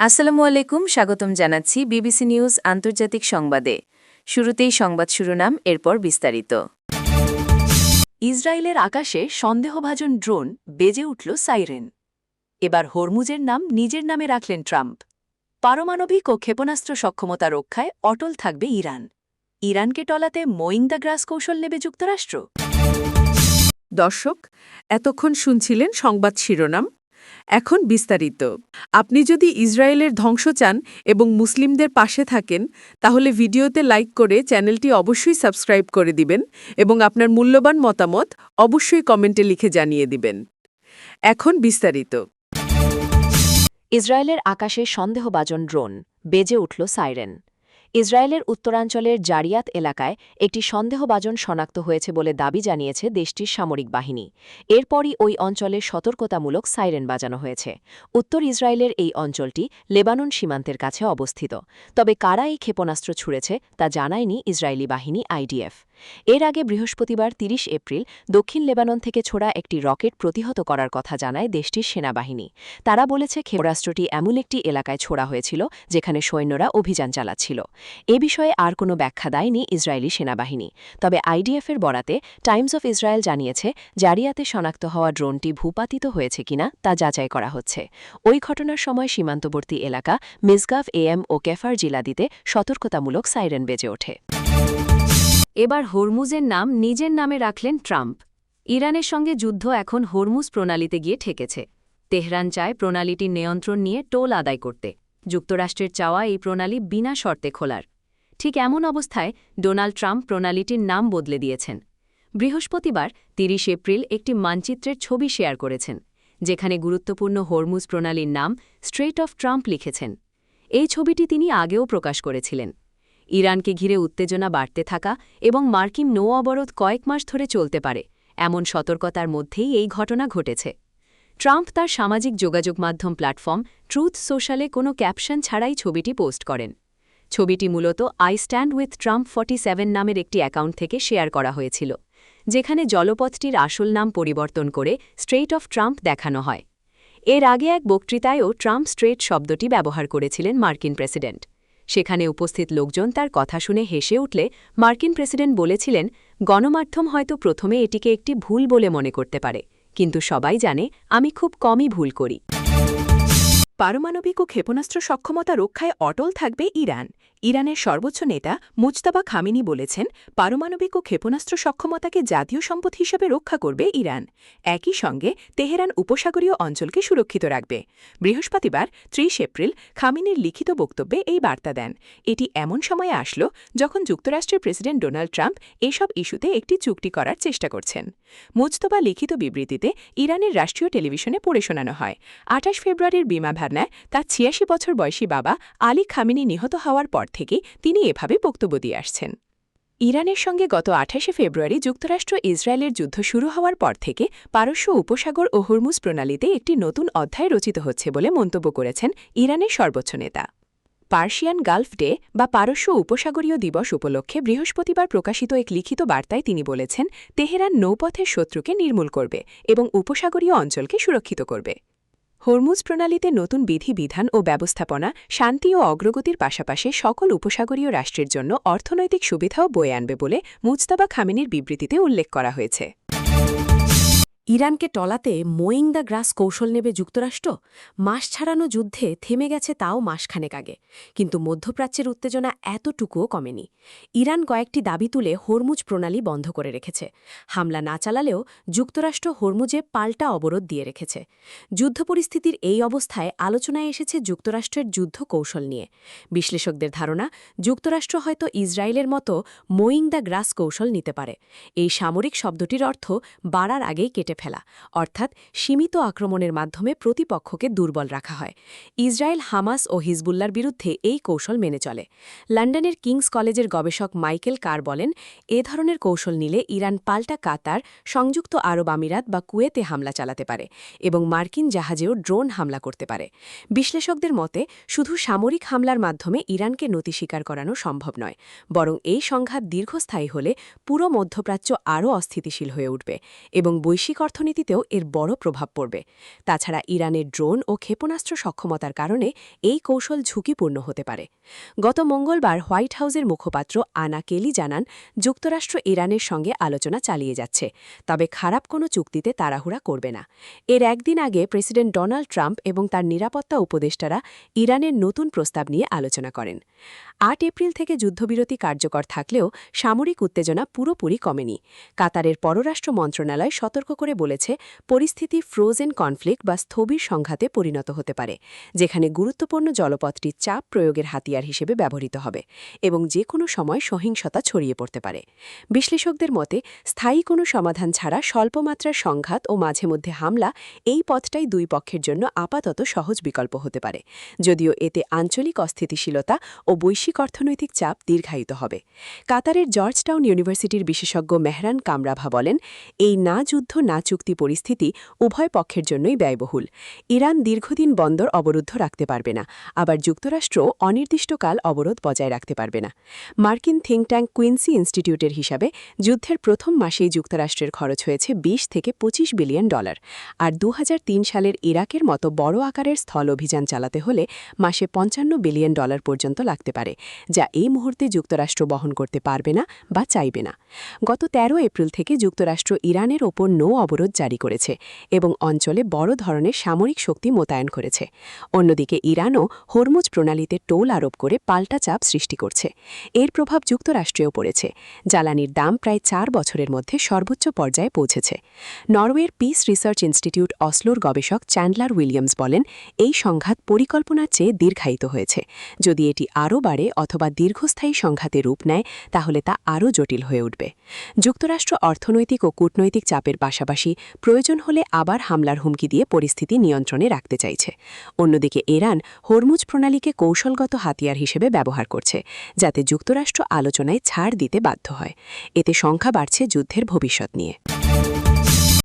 আসসালামু আলাইকুম, স্বাগতম জানাচ্ছি বিবিসি নিউজ আন্তর্জাতিক সংবাদে। শুরুতেই সংবাদ শিরোনাম, এরপর বিস্তারিত। ইসরায়েলের আকাশে সন্দেহভাজন ড্রোন, বেজে উঠল সাইরেন। এবার হরমুজের নাম নিজের নামে রাখলেন ট্রাম্প। পারমাণবিক ও ক্ষেপণাস্ত্র সক্ষমতা রক্ষায় অটল থাকবে ইরান। ইরানকে টলাতে মোয়িং দ্য গ্রাস কৌশল নেবে যুক্তরাষ্ট্র। দর্শক, এতক্ষণ শুনছিলেন সংবাদ শিরোনাম। এখন বিস্তারিত। আপনি যদি ইসরায়েলের ধ্বংস চান এবং মুসলিমদের পাশে থাকেন, তাহলে ভিডিওতে লাইক করে চ্যানেলটি অবশ্যই সাবস্ক্রাইব করে দিবেন এবং আপনার মূল্যবান মতামত অবশ্যই কমেন্টে লিখে জানিয়ে দিবেন। এখন বিস্তারিত। ইসরায়েলের আকাশে সন্দেহভাজন ড্রোন, বেজে উঠল সাইরেন। ইসরায়েলের উত্তরাঞ্চলের জারিয়াত এলাকায় একটি সন্দেহভাজন শনাক্ত হয়েছে বলে দাবি জানিয়েছে দেশটির সামরিক বাহিনী। এরপরই ওই অঞ্চলে সতর্কতামূলক সাইরেন বাজানো হয়েছে। উত্তর ইসরায়েলের এই অঞ্চলটি লেবানন সীমান্তের কাছে অবস্থিত। তবে কারা এই ক্ষেপণাস্ত্র ছুড়েছে তা জানায়নি ইসরায়েলি বাহিনী আইডিএফ। এর আগে বৃহস্পতিবার ৩০ এপ্রিল দক্ষিণ লেবানন থেকে ছোড়া একটি রকেট প্রতিহত করার কথা জানায় দেশটির সেনাবাহিনী। তারা বলেছে ক্ষেপণাস্ত্রটি এমন একটি এলাকায় ছোড়া হয়েছিল যেখানে সৈন্যরা অভিযান চালাচ্ছিল। এ বিষয়ে আর কোনো ব্যাখ্যা দেয়নি ইসরায়েলি সেনাবাহিনী। তবে আইডিএফের বরাতে টাইমস অফ ইসরায়েল জানিয়েছে জারিয়াতে শনাক্ত হওয়া ড্রোনটি ভূপাতিত হয়েছে কিনা তা যাচাই করা হচ্ছে। ওই ঘটনার সময় সীমান্তবর্তী এলাকা মিসগাভ এএম ও কেফার জিলাদিতে সতর্কতামূলক সাইরেন বেজে ওঠে। এবার হরমুজের নাম নিজের নামে রাখলেন ট্রাম্প। ইরানের সঙ্গে যুদ্ধ এখন হরমুজ প্রণালীতে গিয়ে ঠেকেছে। তেহরান চায় প্রণালীটির নিয়ন্ত্রণ নিয়ে টোল আদায় করতে। যুক্তরাষ্ট্রের চাওয়া এই প্রণালী বিনা শর্তে খোলার। ঠিক এমন অবস্থায় ডোনাল্ড ট্রাম্প প্রণালীটির নাম বদলে দিয়েছেন। বৃহস্পতিবার ৩০ এপ্রিল একটি মানচিত্রের ছবি শেয়ার করেছেন, যেখানে গুরুত্বপূর্ণ হরমুজ প্রণালীর নাম স্ট্রেইট অফ ট্রাম্প লিখেছেন। এই ছবিটি তিনি আগেও প্রকাশ করেছিলেন। ইরানকে ঘিরে উত্তেজনা বাড়তে থাকা এবং মার্কিন নৌ অবরোধ কয়েক মাস ধরে চলতে পারে, এমন সতর্কতার মধ্যেই এই ঘটনা ঘটেছে। ট্রাম্প তার সামাজিক যোগাযোগ মাধ্যম প্ল্যাটফর্ম ট্রুথ সোশ্যালে কোনো ক্যাপশন ছাড়াই ছবিটি পোস্ট করেন। ছবিটি মূলত আই স্ট্যান্ড উইথ ট্রাম্প 47 নামের একটি অ্যাকাউন্ট থেকে শেয়ার করা হয়েছিল, যেখানে জলপথটির আসল নাম পরিবর্তন করে স্ট্রেইট অফ ট্রাম্প দেখানো হয়। এর আগে এক বক্তৃতায়ও ট্রাম্প স্ট্রেট শব্দটি ব্যবহার করেছিলেন মার্কিন প্রেসিডেন্ট। সেখানে উপস্থিত লোকজন তার কথা শুনে হেসে উঠলে মার্কিন প্রেসিডেন্ট বলেছিলেন, গণমাধ্যম হয়তো প্রথমে এটিকে একটি ভুল বলে মনে করতে পারে, কিন্তু সবাই জানে আমি খুব কমই ভুল করি। পারমাণবিক ও ক্ষেপণাস্ত্র সক্ষমতা রক্ষায় অটল থাকবে ইরান। ইরানের সর্বোচ্চ নেতা মুজতাবা খামেনি বলেছেন, পারমাণবিক ও ক্ষেপণাস্ত্র সক্ষমতাকে জাতীয় সম্পদ হিসেবে রক্ষা করবে ইরান। একই সঙ্গে তেহরান উপসাগরীয় অঞ্চলকে সুরক্ষিত রাখবে। বৃহস্পতিবার ৩০ এপ্রিল খামেনির লিখিত বক্তব্যে এই বার্তা দেন। এটি এমন সময়ে আসলো যখন যুক্তরাষ্ট্রের প্রেসিডেন্ট ডোনাল্ড ট্রাম্প এসব ইস্যুতে একটি চুক্তি করার চেষ্টা করছেন। মুজতবা লিখিত বিবৃতিতে ইরানের রাষ্ট্রীয় টেলিভিশনে পড়ে শোনানো হয়, ২৮ ফেব্রুয়ারির বিমান হামলায় তার ৮৬ বছর বয়সী বাবা আলী খামেনি নিহত হওয়ার পর থেকে তিনি এভাবে বক্তব্য দিয়ে আসছেন। ইরানের সঙ্গে গত ২৮ ফেব্রুয়ারি যুক্তরাষ্ট্র ইসরায়েলের যুদ্ধ শুরু হওয়ার পর থেকে পারস্য উপসাগর ও হরমুজ প্রণালীতে একটি নতুন অধ্যায় রচিত হচ্ছে বলে মন্তব্য করেছেন ইরানের সর্বোচ্চ নেতা। পার্সিয়ান গালফ ডে বা পারস্য উপসাগরীয় দিবস উপলক্ষে বৃহস্পতিবার প্রকাশিত এক লিখিত বার্তায় তিনি বলেছেন, তেহরান নৌপথের শত্রুকে নির্মূল করবে এবং উপসাগরীয় অঞ্চলকে সুরক্ষিত করবে। হরমুজ প্রণালীতে নতুন বিধিবিধান ও ব্যবস্থাপনা শান্তি ও অগ্রগতির পাশাপাশি সকল উপসাগরীয় রাষ্ট্রের জন্য অর্থনৈতিক সুবিধাও বয়ে আনবে বলে মুজতাবা খামেনির বিবৃতিতে উল্লেখ করা হয়েছে। ইরানকে টলাতে মোয়িং দ্য গ্রাস কৌশল নেবে যুক্তরাষ্ট্র। মাস ছাড়ানো যুদ্ধে থেমে গেছে তাও মাসখানেক আগে, কিন্তু মধ্যপ্রাচ্যের উত্তেজনা এতটুকুও কমেনি। ইরান কয়েকটি দাবি তুলে হরমুজ প্রণালী বন্ধ করে রেখেছে। হামলা না চালালেও যুক্তরাষ্ট্র হরমুজে পাল্টা অবরোধ দিয়ে রেখেছে। যুদ্ধ পরিস্থিতির এই অবস্থায় আলোচনায় এসেছে যুক্তরাষ্ট্রের যুদ্ধ কৌশল নিয়ে। বিশ্লেষকদের ধারণা, যুক্তরাষ্ট্র হয়তো ইসরায়েলের মতো মোয়িং দ্য গ্রাস কৌশল নিতে পারে। এই সামরিক শব্দটির অর্থ বাড়ার আগেই কেটে ফেলা, অর্থাৎ সীমিত আক্রমণের মাধ্যমে প্রতিপক্ষকে দুর্বল রাখা হয়। ইসরায়েল হামাস ও হিজবুল্লার বিরুদ্ধে এই কৌশল মেনে চলে। লন্ডনের কিংস কলেজের গবেষক মাইকেল কার বলেন, এ ধরনের কৌশল নিলে ইরান পাল্টা কাতার, সংযুক্ত আরব আমিরাত বা কুয়েতে হামলা চালাতে পারে এবং মার্কিন জাহাজেও ড্রোন হামলা করতে পারে। বিশ্লেষকদের মতে, শুধু সামরিক হামলার মাধ্যমে ইরানকে নতি স্বীকার করানো সম্ভব নয়, বরং এই সংঘাত দীর্ঘস্থায়ী হলে পুরো মধ্যপ্রাচ্য আরও অস্থিতিশীল হয়ে উঠবে এবং বৈশ্বিক অর্থনীতিতেও এর বড় প্রভাব পড়বে। তাছাড়া ইরানের ড্রোন ও ক্ষেপণাস্ত্র সক্ষমতার কারণে এই কৌশল ঝুঁকিপূর্ণ হতে পারে। গত মঙ্গলবার হোয়াইট হাউসের মুখপাত্র আনা কেলি জানান, যুক্তরাষ্ট্র ইরানের সঙ্গে আলোচনা চালিয়ে যাচ্ছে, তবে খারাপ কোনো চুক্তিতে তাড়াহুড়া করবে না। এর একদিন আগে প্রেসিডেন্ট ডোনাল্ড ট্রাম্প এবং তার নিরাপত্তা উপদেষ্টারা ইরানের নতুন প্রস্তাব নিয়ে আলোচনা করেন। ৮ এপ্রিল থেকে যুদ্ধবিরতি কার্যকর থাকলেও সামরিক উত্তেজনা পুরোপুরি কমেনি। কাতারের পররাষ্ট্র মন্ত্রণালয় সতর্ক করে বলেছে, পরিস্থিতি ফ্রোজেন কনফ্লিক্ট বা স্থবির সংঘাতে পরিণত হতে পারে, যেখানে গুরুত্বপূর্ণ জলপথটি চাপ প্রয়োগের হাতিয়ার হিসেবে ব্যবহৃত হবে এবং যে কোনো সময় সহিংসতা ছড়িয়ে পড়তে পারে। বিশ্লেষকদের মতে, স্থায়ী কোনো সমাধান ছাড়া স্বল্পমাত্রার সংঘাত ও মাঝে মধ্যে হামলা এই পথটাই দুই পক্ষের জন্য আপাতত সহজ বিকল্প হতে পারে, যদিও এতে আঞ্চলিক অস্থিতিশীলতা ও বৈশ্বিক অর্থনৈতিক চাপ দীর্ঘায়িত হবে। কাতারের জর্জটাউন ইউনিভার্সিটির বিশেষজ্ঞ মেহরান কামরাভা বলেন, এই না যুদ্ধ না চুক্তি পরিস্থিতি উভয় পক্ষের জন্যই ব্যয়বহুল। ইরান দীর্ঘদিন বন্দর অবরুদ্ধ রাখতে পারবে না, আবার যুক্তরাষ্ট্র অনির্দিষ্টকাল অবরোধ বজায় রাখতে পারবে না। মার্কিন থিঙ্ক ট্যাঙ্ক কুইন্সি ইনস্টিটিউটের হিসাবে যুদ্ধের প্রথম মাসেই যুক্তরাষ্ট্রের খরচ হয়েছে ২০ থেকে ২৫ বিলিয়ন ডলার, আর ২০০৩ সালের ইরাকের মতো বড় আকারের স্থল অভিযান চালাতে হলে মাসে ৫৫ বিলিয়ন ডলার পর্যন্ত লাগতে পারে, যা এই মুহূর্তে যুক্তরাষ্ট্র বহন করতে পারবে না বা চাইবে না। গত ১৩ এপ্রিল থেকে যুক্তরাষ্ট্র ইরানের ওপর নৌ অবরোধ জারি করেছে এবং অঞ্চলে বড় ধরনের সামরিক শক্তি মোতায়েন করেছে। অন্যদিকে ইরানও হরমুজ প্রণালীতে টোল আরোপ করে পাল্টা চাপ সৃষ্টি করছে। এর প্রভাব যুক্তরাষ্ট্রেও পড়েছে। জ্বালানির দাম প্রায় ৪ বছরের মধ্যে সর্বোচ্চ পর্যায়ে পৌঁছেছে। নরওয়ের পিস রিসার্চ ইনস্টিটিউট অসলোর গবেষক চ্যান্ডলার উইলিয়ামস বলেন, এই সংঘাত পরিকল্পনার চেয়ে দীর্ঘায়িত হয়েছে। যদি এটি আরও বাড়ে অথবা দীর্ঘস্থায়ী সংঘাতে রূপ নেয়, তাহলে তা আরও জটিল হয়ে উঠবে। যুক্তরাষ্ট্র অর্থনৈতিক ও কূটনৈতিক চাপের পাশাপাশি প্রয়োজন হলে আবার হামলার হুমকি দিয়ে পরিস্থিতি নিয়ন্ত্রণে রাখতে চাইছে। অন্যদিকে ইরান হরমুজ প্রণালীকে কৌশলগত হাতিয়ার হিসেবে ব্যবহার করছে, যাতে যুক্তরাষ্ট্র আলোচনায় ছাড় দিতে বাধ্য হয়। এতে সংখ্যা বাড়ছে যুদ্ধের ভবিষ্যৎ নিয়ে।